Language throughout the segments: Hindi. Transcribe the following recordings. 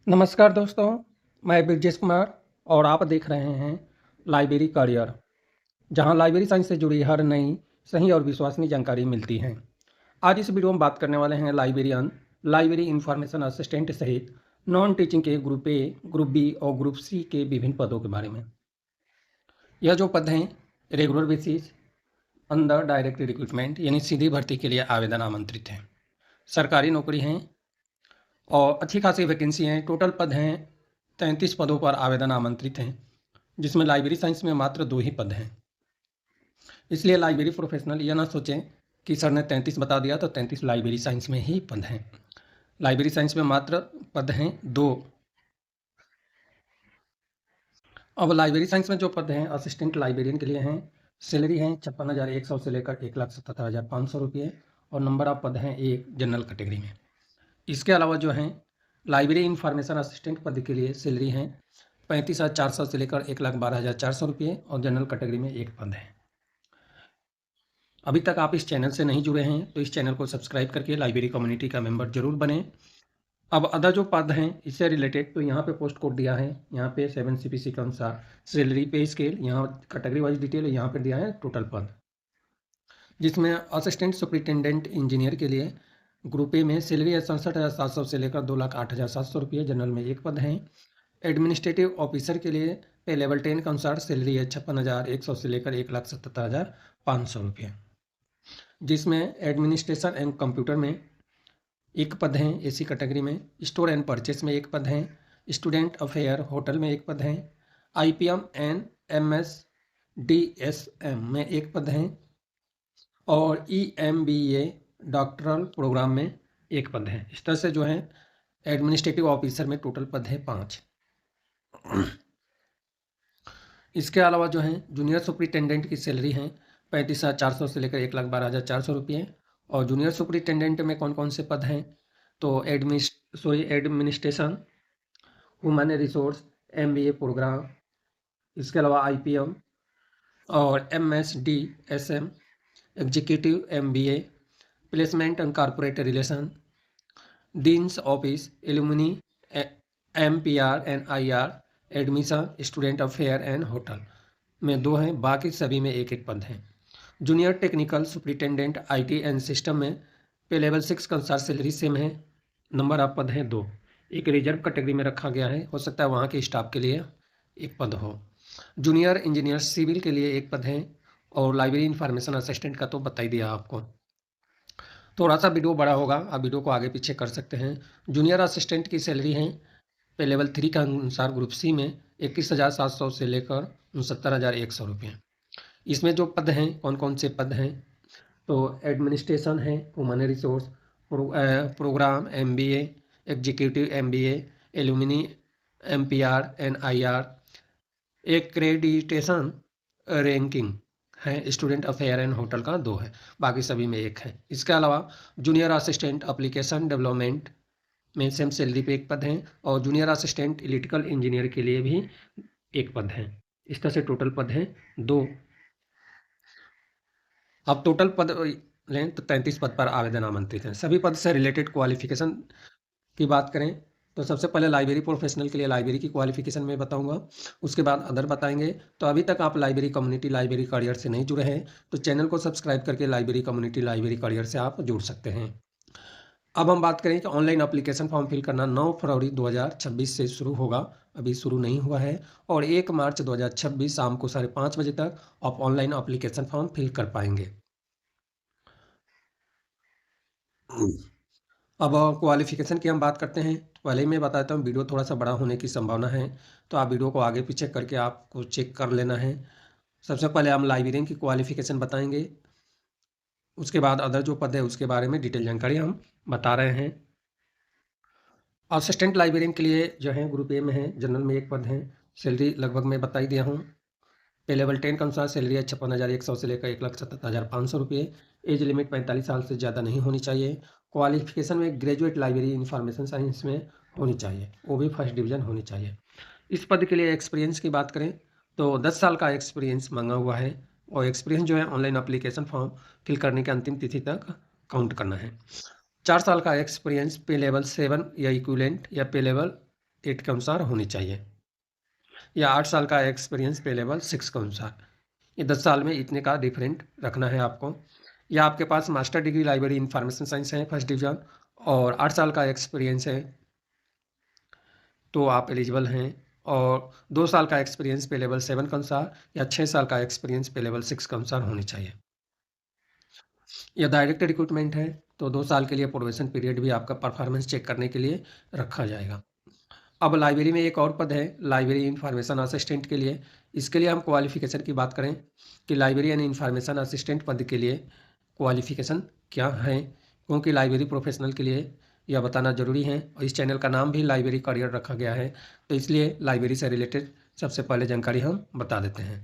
नमस्कार दोस्तों, मैं ब्रजेश कुमार और आप देख रहे हैं लाइब्रेरी करियर, जहां लाइब्रेरी साइंस से जुड़ी हर नई, सही और विश्वसनीय जानकारी मिलती है। आज इस वीडियो में बात करने वाले हैं लाइब्रेरियन, लाइब्रेरी इंफॉर्मेशन असिस्टेंट सहित नॉन टीचिंग के ग्रुप ए, ग्रुप बी और ग्रुप सी के विभिन्न पदों के बारे में। यह जो पद हैं regular basis under direct recruitment यानी सीधी भर्ती के लिए आवेदन आमंत्रित हैं। सरकारी नौकरी हैं और अच्छी खासी वैकेंसी हैं। टोटल पद हैं 33 पदों पर आवेदन आमंत्रित हैं, जिसमें लाइब्रेरी साइंस में मात्र 2 ही पद हैं। इसलिए लाइब्रेरी प्रोफेशनल यह ना सोचें कि सर ने 33 बता दिया तो 33 लाइब्रेरी साइंस में ही पद हैं। लाइब्रेरी साइंस में मात्र पद हैं 2। अब लाइब्रेरी साइंस में जो पद हैं असिस्टेंट लाइब्रेरियन के लिए हैं। सैलरी हैं 56,100 से लेकर 1,77,500 रुपये और नंबर ऑफ पद हैं 1 जनरल कैटेगरी में। इसके अलावा जो हैं लाइब्रेरी इंफॉर्मेशन असिस्टेंट पद के लिए सैलरी हैं 35,400 से लेकर 1,12,400 रुपये और जनरल कैटेगरी में 1 पद है। अभी तक आप इस चैनल से नहीं जुड़े हैं तो इस चैनल को सब्सक्राइब करके लाइब्रेरी कम्युनिटी का मेंबर जरूर बने। अब अदर जो पद हैं इससे रिलेटेड तो यहाँ पे पोस्ट कोड दिया है, यहाँ पे 7 CPC के अनुसार सैलरी पे स्केल, यहाँ कैटेगरी वाइज डिटेल यहाँ पे दिया है टोटल पद, जिसमें असिस्टेंट सुपरिटेंडेंट इंजीनियर के लिए ग्रुप ए में सैलरी है 67,700 से लेकर 2,08,700 रुपये, जनरल में 1 पद हैं। एडमिनिस्ट्रेटिव ऑफिसर के लिए पे लेवल 10 के अनुसार सैलरी है 56,100 से लेकर 1,77,500 रुपये, जिसमें एडमिनिस्ट्रेशन एंड कंप्यूटर में 1 पद हैं एसी कैटेगरी में, स्टोर एंड परचेस में 1 पद हैं, स्टूडेंट अफेयर होटल में 1 पद हैं, IPM एंड MSDSM में 1 पद हैं और EMBA डॉक्टरल प्रोग्राम में 1 पद है। इस तरह से जो है एडमिनिस्ट्रेटिव ऑफिसर में टोटल पद है 5। इसके अलावा जो है जूनियर सुपरिटेंडेंट की सैलरी है 35,400 से लेकर 1,12,400 रुपये और जूनियर सुपरिटेंडेंट में कौन कौन से पद हैं तो administration, human resource, MBA program, इसके अलावा IPM और MSDSM, executive MBA, placement and corporate relation, dean's office, alumni, MPR and IR, admission, student affair and hotel में 2 हैं, बाकी सभी में 1-1 पद हैं। Junior technical superintendent IT and system में पे लेवल 6 के अनुसार सैलरी सेम है, नंबर ऑफ पद हैं 2। एक रिजर्व कैटेगरी में रखा गया है, हो सकता है वहाँ के स्टाफ के लिए 1 पद हो। जूनियर इंजीनियर सिविल के लिए 1 पद है और लाइब्रेरी इंफॉर्मेशन असिस्टेंट का तो बता ही दिया आपको। थोड़ा सा वीडियो बड़ा होगा, आप वीडियो को आगे पीछे कर सकते हैं। जूनियर असिस्टेंट की सैलरी है पे लेवल 3 के अनुसार ग्रुप सी में 21,700 से लेकर 69,100 रुपये। इसमें जो पद हैं कौन कौन से पद हैं तो एडमिनिस्ट्रेशन है, human resource, program MBA, executive MBA, alumni, MPR and IR, accreditation ranking है, स्टूडेंट अफेयर एंड होटल का 2 है, बाकी सभी में 1 है। इसके अलावा जूनियर असिस्टेंट एप्लीकेशन डेवलपमेंट में सेम सैलरी पे 1 पद है और जूनियर असिस्टेंट इलेक्ट्रिकल इंजीनियर के लिए भी 1 पद है। इस तरह से टोटल पद है 2। अब टोटल पद लें तो 33 पद पर आवेदन आमंत्रित हैं। सभी पद से रिलेटेड क्वालिफिकेशन की बात करें तो सबसे पहले लाइब्रेरी प्रोफेशनल के लिए लाइब्रेरी की क्वालिफिकेशन में बताऊंगा, उसके बाद अदर बताएंगे। तो अभी तक आप लाइब्रेरी कम्युनिटी लाइब्रेरी करियर से नहीं जुड़े हैं तो चैनल को सब्सक्राइब करके लाइब्रेरी कम्युनिटी लाइब्रेरी करियर से आप जुड़ सकते हैं। अब हम बात करें कि ऑनलाइन एप्लीकेशन फॉर्म फिल करना 9 फरवरी 2026 से शुरू होगा, अभी शुरू नहीं हुआ है, और 1 मार्च 2026 शाम को 5:30 बजे तक आप ऑनलाइन एप्लीकेशन फॉर्म फिल कर पाएंगे। अब क्वालिफिकेशन की हम बात करते हैं तो पहले ही मैं बताता हूँ वीडियो थोड़ा सा बड़ा होने की संभावना है, तो आप वीडियो को आगे पीछे करके आपको चेक कर लेना है। सबसे पहले हम लाइब्रेरियन की क्वालिफिकेशन बताएंगे, उसके बाद अदर जो पद है उसके बारे में डिटेल जानकारी हम बता रहे हैं। असिस्टेंट लाइब्रेरियन के लिए जो है ग्रुप ए में है, जनरल में 1 पद है, सैलरी लगभग मैं बता ही दिया हूँ। पे लेवल 10 के अनुसार सैलरी है 56,100 से लेकर 1,77,500 रुपये। एज लिमिट 45 साल से ज़्यादा नहीं होनी चाहिए। क्वालिफिकेशन में ग्रेजुएट लाइब्रेरी इंफॉर्मेशन साइंस में होनी चाहिए, वो भी फर्स्ट डिवीज़न होनी चाहिए। इस पद के लिए एक्सपीरियंस की बात करें तो 10 साल का एक्सपीरियंस मांगा हुआ है और एक्सपीरियंस जो है ऑनलाइन एप्लीकेशन फॉर्म फिल करने की अंतिम तिथि तक काउंट करना है। 4 साल का एक्सपीरियंस पे लेवल 7 या इक्विवेलेंट या पे लेवल 8 के अनुसार होनी चाहिए, या 8 साल का एक्सपीरियंस पे लेवल 6 के अनुसार। ये 10 साल में इतने का डिफरेंट रखना है आपको। या आपके पास master degree library information science है फर्स्ट डिवीज़न और 8 साल का एक्सपीरियंस है तो आप एलिजिबल हैं। और 2 साल का एक्सपीरियंस पे लेवल 7 के अनुसार या 6 साल का एक्सपीरियंस पे लेवल 6 के अनुसार होनी चाहिए। या डायरेक्ट रिक्रूटमेंट है तो 2 साल के लिए प्रोबेशन पीरियड भी आपका परफॉर्मेंस चेक करने के लिए रखा जाएगा। अब लाइब्रेरी में एक और पद है लाइब्रेरी इंफॉर्मेशन असिस्टेंट के लिए। इसके लिए हम क्वालिफिकेशन की बात करें कि लाइब्रेरी एंड इंफॉर्मेशन असिस्टेंट पद के लिए क्वालिफिकेशन क्या है, क्योंकि लाइब्रेरी प्रोफेशनल के लिए यह बताना ज़रूरी है और इस चैनल का नाम भी लाइब्रेरी करियर रखा गया है, तो इसलिए लाइब्रेरी से रिलेटेड सबसे पहले जानकारी हम बता देते हैं।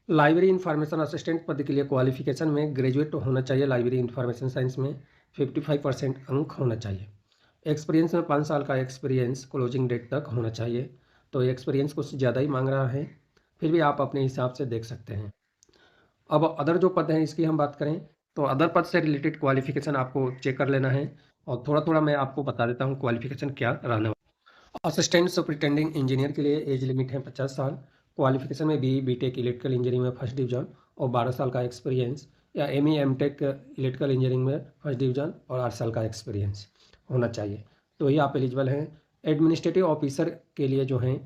लाइब्रेरी इंफॉर्मेशन असिस्टेंट पद के लिए क्वालिफिकेशन में ग्रेजुएट होना चाहिए, लाइब्रेरी इंफॉर्मेशन साइंस में 55% अंक होना चाहिए। एक्सपीरियंस में 5 साल का एक्सपीरियंस क्लोजिंग डेट तक होना चाहिए, तो एक्सपीरियंस कुछ ज़्यादा ही मांग रहा है, फिर भी आप अपने हिसाब से देख सकते हैं। अब अदर जो पद हैं इसकी हम बात करें तो अदर पद से रिलेटेड क्वालिफिकेशन आपको चेक कर लेना है और थोड़ा थोड़ा मैं आपको बता देता हूँ क्वालिफिकेशन क्या रहने वाला। असिस्टेंट सुपरिटेंडिंग इंजीनियर के लिए एज लिमिट है 50 साल। क्वालिफिकेशन में बी टेक इलेक्ट्रिकल इंजीनियरिंग में फर्स्ट डिवीजन और 12 साल का एक्सपीरियंस, या एम टेक इलेक्ट्रिकल इंजीनियरिंग में फर्स्ट डिवीजन और 8 साल का एक्सपीरियंस होना चाहिए, तो ये आप एलिजिबल हैं। एडमिनिस्ट्रेटिव ऑफिसर के लिए जो हैं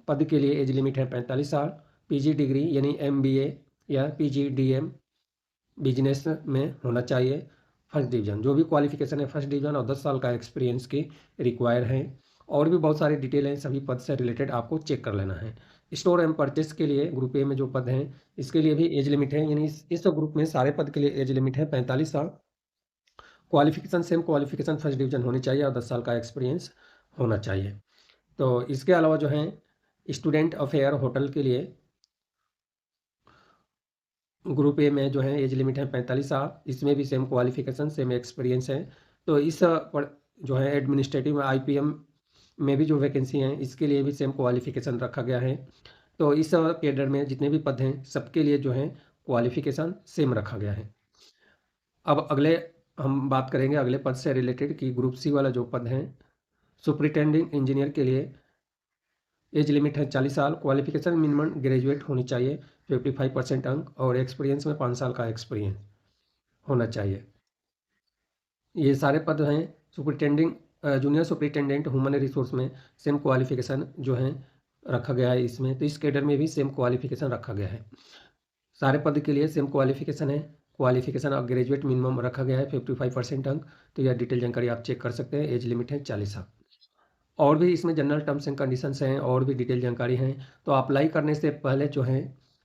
पद के लिए एज लिमिट है 45 साल। पीजी डिग्री यानी एमबीए या पीजीडीएम बिजनेस में होना चाहिए फर्स्ट डिवीज़न। जो भी क्वालिफिकेशन है फर्स्ट डिवीज़न और 10 साल का एक्सपीरियंस की रिक्वायर है। और भी बहुत सारी डिटेल हैं, सभी पद से रिलेटेड आपको चेक कर लेना है। स्टोर एंड परचेस के लिए ग्रुप ए में जो पद हैं इसके लिए भी एज लिमिट है, यानी इस ग्रुप में सारे पद के लिए एज लिमिट है 45 साल। Qualification same qualification first division होनी चाहिए और 10 साल का एक्सपीरियंस होना चाहिए। तो इसके अलावा जो है स्टूडेंट अफेयर होटल के लिए ग्रुप ए में जो है एज लिमिट है 45 साल। इसमें भी सेम क्वालिफिकेशन सेम एक्सपीरियंस है। तो इस जो है एडमिनिस्ट्रेटिव आईपीएम में भी जो वैकेंसी हैं इसके लिए भी सेम क्वालिफिकेशन रखा गया है। तो इस कैडर में जितने भी पद हैं सबके लिए जो है क्वालिफिकेशन सेम रखा गया है। अब अगले हम बात करेंगे अगले पद से रिलेटेड कि ग्रुप सी वाला जो पद है सुपरिटेंडिंग इंजीनियर के लिए एज लिमिट है 40 साल। क्वालिफिकेशन मिनिमम ग्रेजुएट होनी चाहिए, 55% अंक और एक्सपीरियंस में 5 साल का एक्सपीरियंस होना चाहिए। ये सारे पद हैं superintending junior superintendent human resource में सेम क्वालिफिकेशन जो है रखा गया है इसमें, तो इस कैडर में भी सेम क्वालिफिकेशन रखा गया है। सारे पद के लिए सेम क्वालिफिकेशन है। क्वालिफिकेशन और ग्रेजुएट मिनिमम रखा गया है 55% अंक। तो यह डिटेल जानकारी आप चेक कर सकते हैं। एज लिमिट है 40 साल। और भी इसमें जनरल टर्म्स एंड कंडीशंस हैं और भी डिटेल जानकारी हैं। तो अप्लाई करने से पहले जो है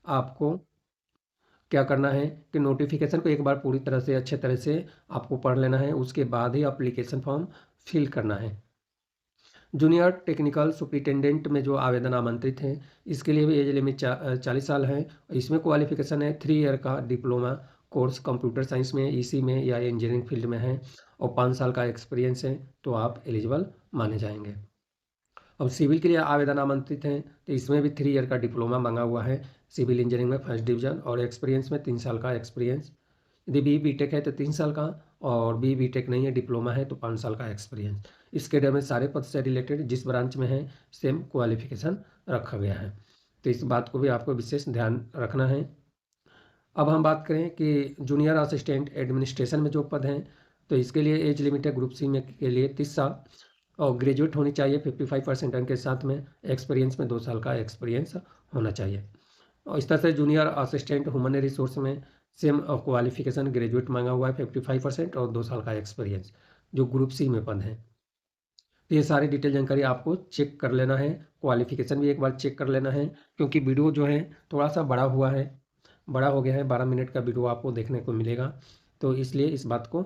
आपको क्या करना है कि नोटिफिकेशन को एक बार पूरी तरह से अच्छे तरह से आपको पढ़ लेना है, उसके बाद ही एप्लीकेशन फॉर्म फिल करना है। जूनियर टेक्निकल सुपरिटेंडेंट में जो आवेदन आमंत्रित हैं इसके लिए भी एज लिमिट 40 साल है। इसमें क्वालिफिकेशन है 3 ईयर का डिप्लोमा कोर्स कंप्यूटर साइंस में, ईसी में या इंजीनियरिंग फील्ड में है और 5 साल का एक्सपीरियंस है, तो आप एलिजिबल माने जाएंगे। अब सिविल के लिए आवेदन आमंत्रित हैं तो इसमें भी 3 ईयर का डिप्लोमा मांगा हुआ है सिविल इंजीनियरिंग में फर्स्ट डिवीजन और एक्सपीरियंस में 3 साल का एक्सपीरियंस। यदि बी टेक है तो 3 साल का और बी टेक नहीं है डिप्लोमा है तो 5 साल का एक्सपीरियंस। इस कैडर में सारे पद से रिलेटेड जिस ब्रांच में है सेम क्वालिफिकेशन रखा गया है, तो इस बात को भी आपको विशेष ध्यान रखना है। अब हम बात करें कि जूनियर असिस्टेंट एडमिनिस्ट्रेशन में जो पद हैं तो इसके लिए एज लिमिट है ग्रुप सी में के लिए 30 साल और ग्रेजुएट होनी चाहिए 55% अंक के साथ में, एक्सपीरियंस में 2 साल का एक्सपीरियंस होना चाहिए। और इस तरह से जूनियर असिस्टेंट ह्यूमन रिसोर्स में सेम क्वालिफिकेशन ग्रेजुएट मांगा हुआ है 55% और 2 साल का एक्सपीरियंस जो ग्रुप सी में पद हैं। तो ये सारी डिटेल जानकारी आपको चेक कर लेना है। क्वालिफिकेशन भी एक बार चेक कर लेना है क्योंकि वीडियो जो है थोड़ा सा बड़ा हुआ है, बड़ा हो गया है, 12 मिनट का वीडियो आपको देखने को मिलेगा, तो इसलिए इस बात को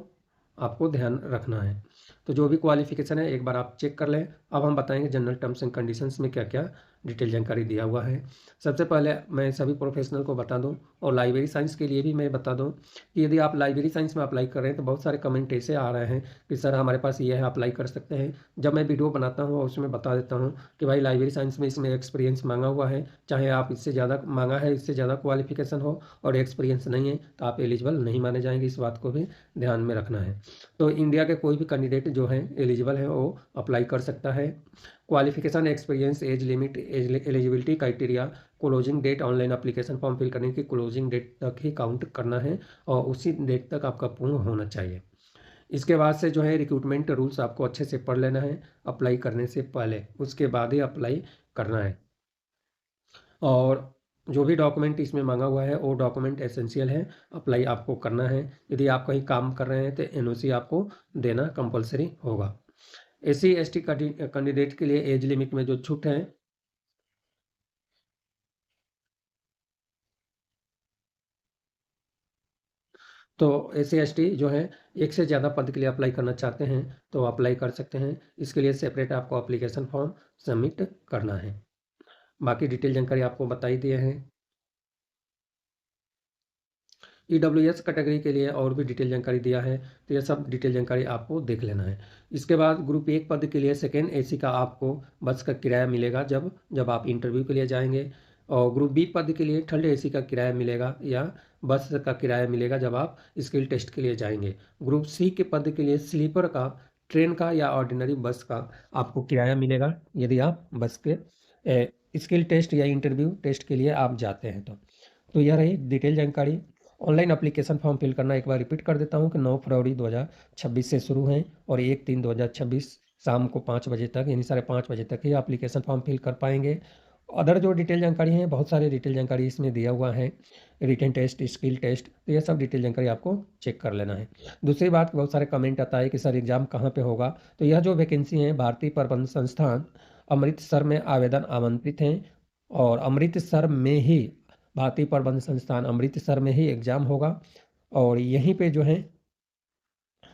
आपको ध्यान रखना है। तो जो भी क्वालिफिकेशन है एक बार आप चेक कर लें। अब हम बताएंगे जनरल टर्म्स एंड कंडीशंस में क्या क्या डिटेल जानकारी दिया हुआ है। सबसे पहले मैं सभी प्रोफेशनल को बता दूं और लाइब्रेरी साइंस के लिए भी मैं बता दूं कि यदि आप लाइब्रेरी साइंस में अप्लाई कर रहे हैं तो बहुत सारे कमेंट ऐसे आ रहे हैं कि सर हमारे पास ये है, अप्लाई कर सकते हैं। जब मैं वीडियो बनाता हूँ और उसमें बता देता हूँ कि भाई लाइब्रेरी साइंस में इसमें एक्सपीरियंस मांगा हुआ है, चाहे आप इससे ज़्यादा मांगा है, इससे ज़्यादा क्वालिफिकेशन हो और एक्सपीरियंस नहीं है तो आप एलिजिबल नहीं माने जाएंगे, इस बात को भी ध्यान में रखना है। तो इंडिया के कोई भी कैंडिडेट जो है एलिजिबल है वो अप्लाई कर सकता है। Qualification, experience, age limit, eligibility criteria, closing date, online application form fill करने की क्लोजिंग डेट तक ही काउंट करना है और उसी डेट तक आपका पूर्ण होना चाहिए। इसके बाद से जो है रिक्रूटमेंट रूल्स आपको अच्छे से पढ़ लेना है अप्लाई करने से पहले, उसके बाद ही अप्लाई करना है। और जो भी डॉक्यूमेंट इसमें मांगा हुआ है वो डॉक्यूमेंट एसेंशियल है, अप्लाई आपको करना है। यदि आप कहीं काम कर रहे हैं तो एनओसी आपको देना कंपलसरी होगा। एससी एसटी कैंडिडेट के लिए एज लिमिट में जो छूट है, तो एससी एसटी जो है एक से ज़्यादा पद के लिए अप्लाई करना चाहते हैं तो अप्लाई कर सकते हैं। इसके लिए सेपरेट आपको अप्लीकेशन फॉर्म सबमिट करना है। बाकी डिटेल जानकारी आपको बताई दिए हैं। ईडब्ल्यूएस कैटेगरी के लिए और भी डिटेल जानकारी दिया है, तो ये सब डिटेल जानकारी आपको देख लेना है। इसके बाद ग्रुप 1 पद के लिए सेकेंड एसी का आपको बस का किराया मिलेगा जब जब आप इंटरव्यू के लिए जाएंगे, और ग्रुप बी पद के लिए थर्ड एसी का किराया मिलेगा या बस का किराया मिलेगा जब आप स्किल टेस्ट के लिए जाएंगे। ग्रुप सी के पद के लिए स्लीपर का, ट्रेन का या ऑर्डिनरी बस का आपको किराया मिलेगा यदि आप बस के स्किल टेस्ट या इंटरव्यू टेस्ट के लिए आप जाते हैं तो यह रही डिटेल जानकारी। ऑनलाइन एप्लीकेशन फॉर्म फिल करना एक बार रिपीट कर देता हूँ कि 9 फरवरी 2026 से शुरू हैं और 1/3/2026 शाम को 5 बजे तक, यानी 5:30 बजे तक ही एप्लीकेशन फॉर्म फिल कर पाएंगे। अदर जो डिटेल जानकारी है, बहुत सारे डिटेल जानकारी इसमें दिया हुआ है, रिटन टेस्ट, स्किल टेस्ट, तो यह सब डिटेल जानकारी आपको चेक कर लेना है। दूसरी बात, बहुत सारे कमेंट आता है कि सर एग्ज़ाम कहाँ पे होगा, तो यह जो वैकेंसी है भारतीय प्रबंध संस्थान अमृतसर में आवेदन आमंत्रित हैं और अमृतसर में ही, भारतीय प्रबंध संस्थान अमृतसर में ही एग्ज़ाम होगा और यहीं पे जो है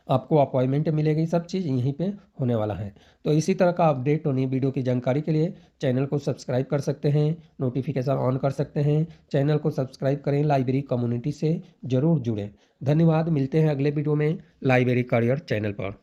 आपको अपॉइंटमेंट मिलेगी, सब चीज़ यहीं पे होने वाला है। तो इसी तरह का अपडेट और नई वीडियो की जानकारी के लिए चैनल को सब्सक्राइब कर सकते हैं, नोटिफिकेशन ऑन कर सकते हैं। चैनल को सब्सक्राइब करें, लाइब्रेरी कम्युनिटी से ज़रूर जुड़ें। धन्यवाद, मिलते हैं अगले वीडियो में लाइब्रेरी करियर चैनल पर।